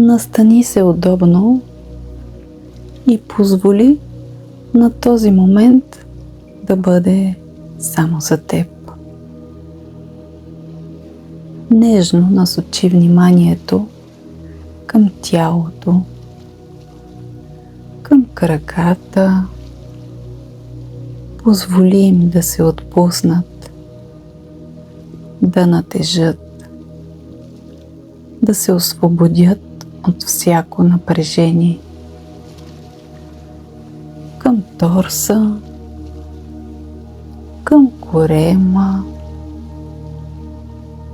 Настани се удобно и позволи на този момент да бъде само за теб. Нежно насочи вниманието към тялото, към краката. Позволи им да се отпуснат, да натежат, да се освободят от всяко напрежение. Към торса, към корема,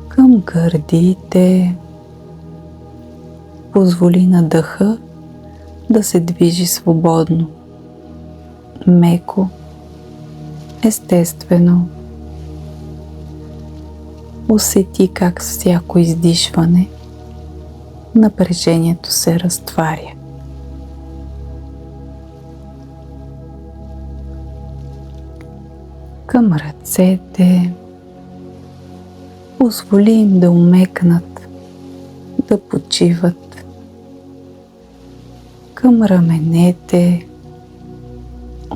към гърдите. Позволи на дъха да се движи свободно, меко, естествено. Усети как с всяко издишване напрежението се разтваря. Към ръцете. Позволи им да умекнат, да почиват. Към раменете.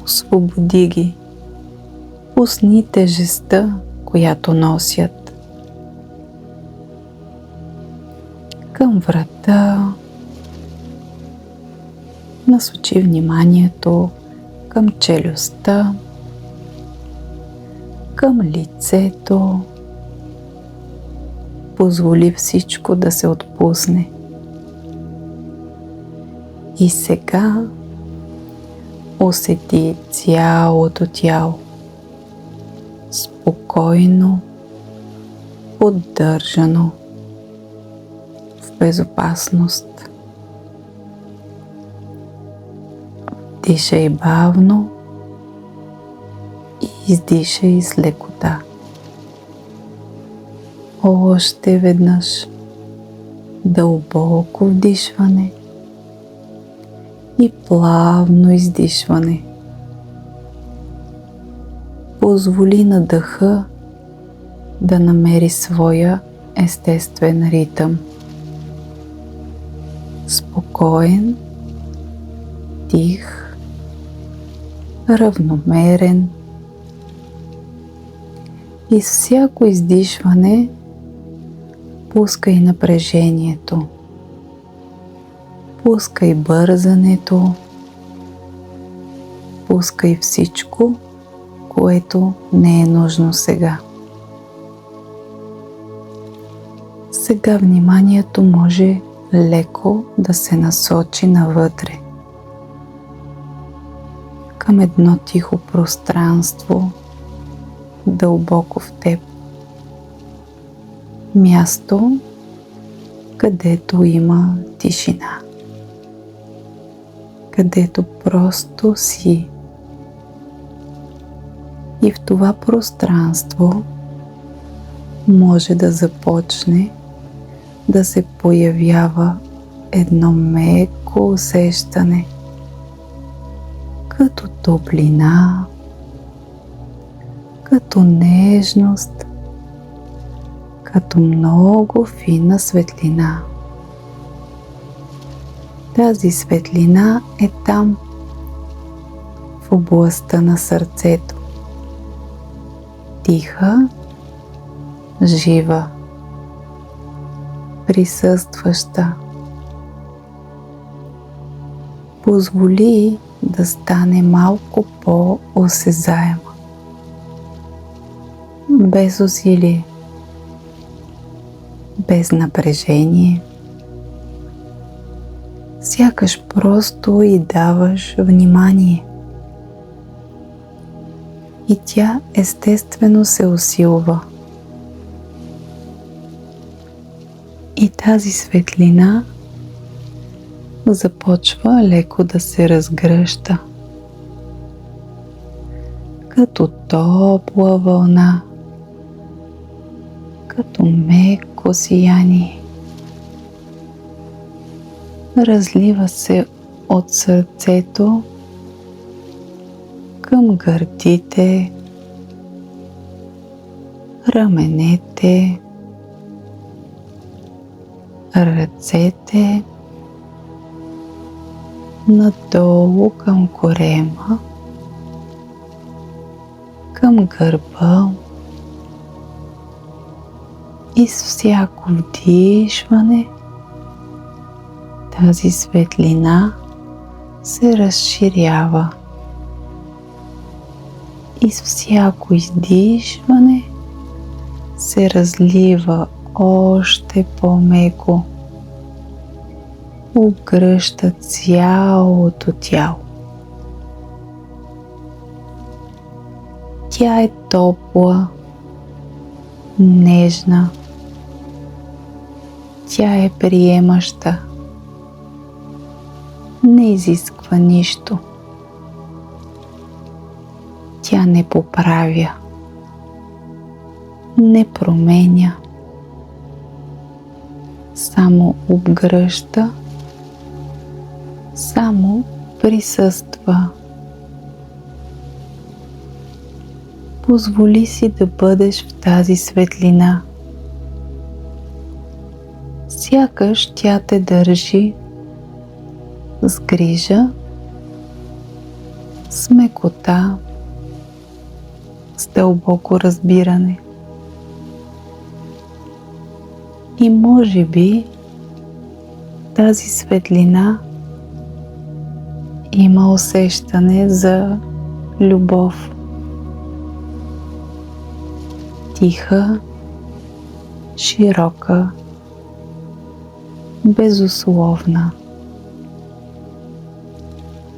Освободи ги. Пусни тежестта, която носят. Към врата. Насочи вниманието към челюстта, към лицето. Позволи всичко да се отпусне. И сега усети цялото тяло спокойно, поддържано, в безопасност. Дишай бавно и издишай с лекота. Още веднъж дълбоко вдишване и плавно издишване. Позволи на дъха да намери своя естествен ритъм. Спокоен, тих, равномерен. И с всяко издишване пускай напрежението, пускай бързането, пускай всичко, което не е нужно сега. Сега вниманието може леко да се насочи навътре, към едно тихо пространство, дълбоко в теб. Място, където има тишина, където просто си. И в това пространство може да започне да се появява едно меко усещане, като топлина, като нежност, като много фина светлина. Тази светлина е там, в областта на сърцето. Тиха, жива, присъстваща. Позволи да стане малко по-осезаема, без усилие, без напрежение. Сякаш просто й даваш внимание. И тя естествено се усилва. И тази светлина започва леко да се разгръща, като топла вълна, като меко сияние. Разлива се от сърцето към гърдите, раменете, ръцете надолу към корема, към гърба, и с всяко вдишване тази светлина се разширява и с всяко издишване се разлива още по-меко, обгръща цялото тяло. Тя е топла, нежна, тя е приемаща, не изисква нищо. Тя не поправя, не променя, само обгръща, само присъства. Позволи си да бъдеш в тази светлина. Сякаш тя те държи с грижа, с мекота, с дълбоко разбиране. И може би тази светлина има усещане за любов. Тиха, широка, безусловна.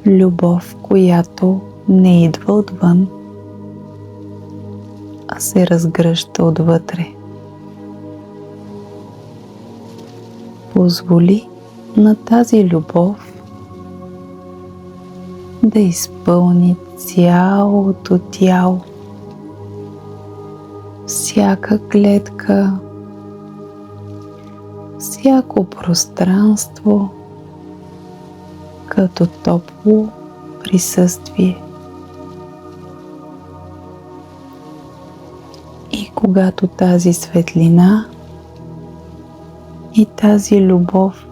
Любов, която не идва отвън, а се разгръща отвътре. Позволи на тази любов да изпълни цялото тяло, всяка клетка, всяко пространство, като топло присъствие. И когато тази светлина и тази любов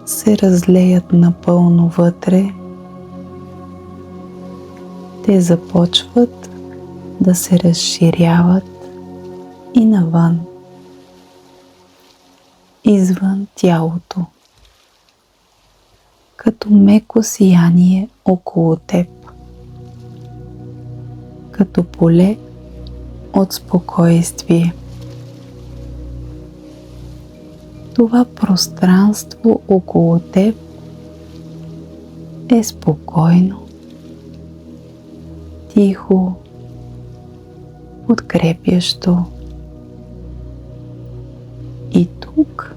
се разлеят напълно вътре, те започват да се разширяват и навън, извън тялото, като меко сияние около теб, като поле от спокойствие. Това пространство около теб е спокойно, тихо, подкрепящо. И тук,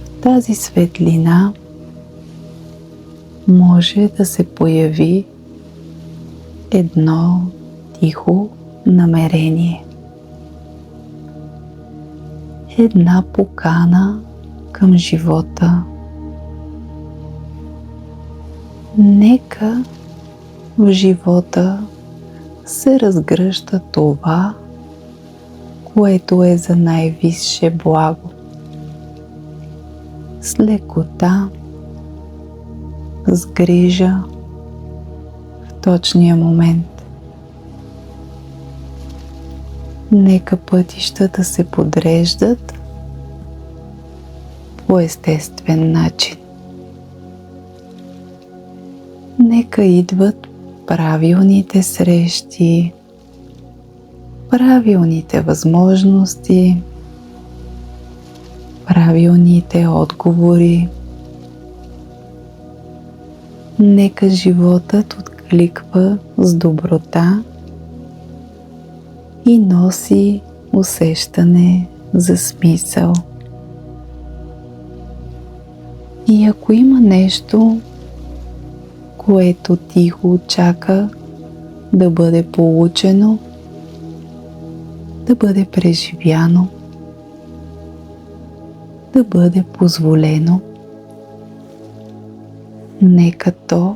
в тази светлина, може да се появи едно тихо намерение. Една покана към живота. Нека в живота се разгръща това, което е за най-висше благо. С лекота, с грижа, в точния момент. Нека пътищата се подреждат по естествен начин. Нека идват правилните срещи, правилните възможности, правилните отговори. Нека животът откликва с доброта и носи усещане за смисъл. И ако има нещо, което тихо чака да бъде получено, да бъде преживяно, да бъде позволено, нека то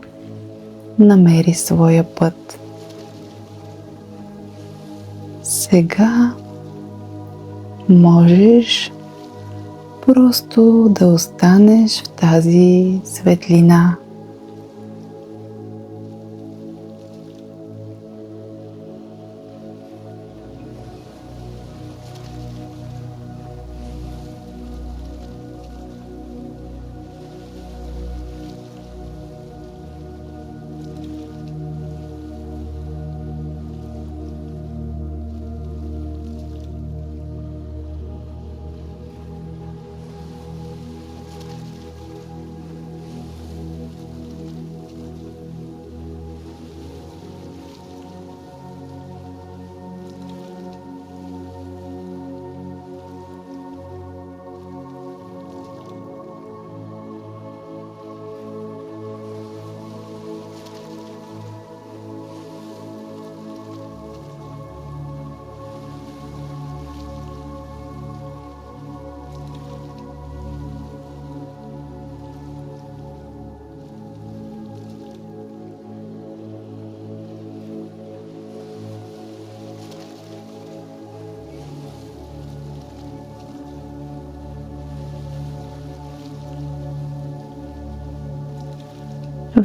намери своя път. Сега можеш Просто да останеш в тази светлина.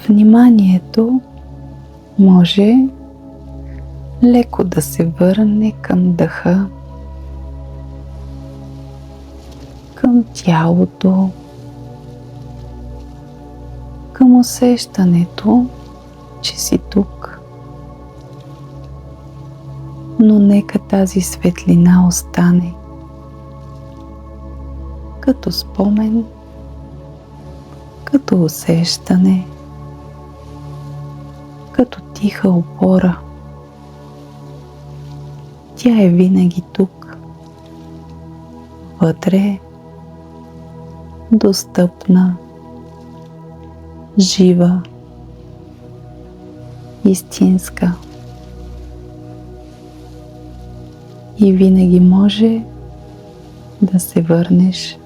Вниманието може леко да се върне към дъха, към тялото, към усещането, че си тук. Но нека тази светлина остане като спомен, като усещане, като тиха опора. Тя е винаги тук, вътре, достъпна, жива, истинска. И винаги може да се върнеш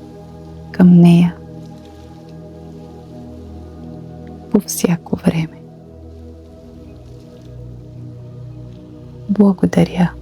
към нея по всяко време. Благодаря.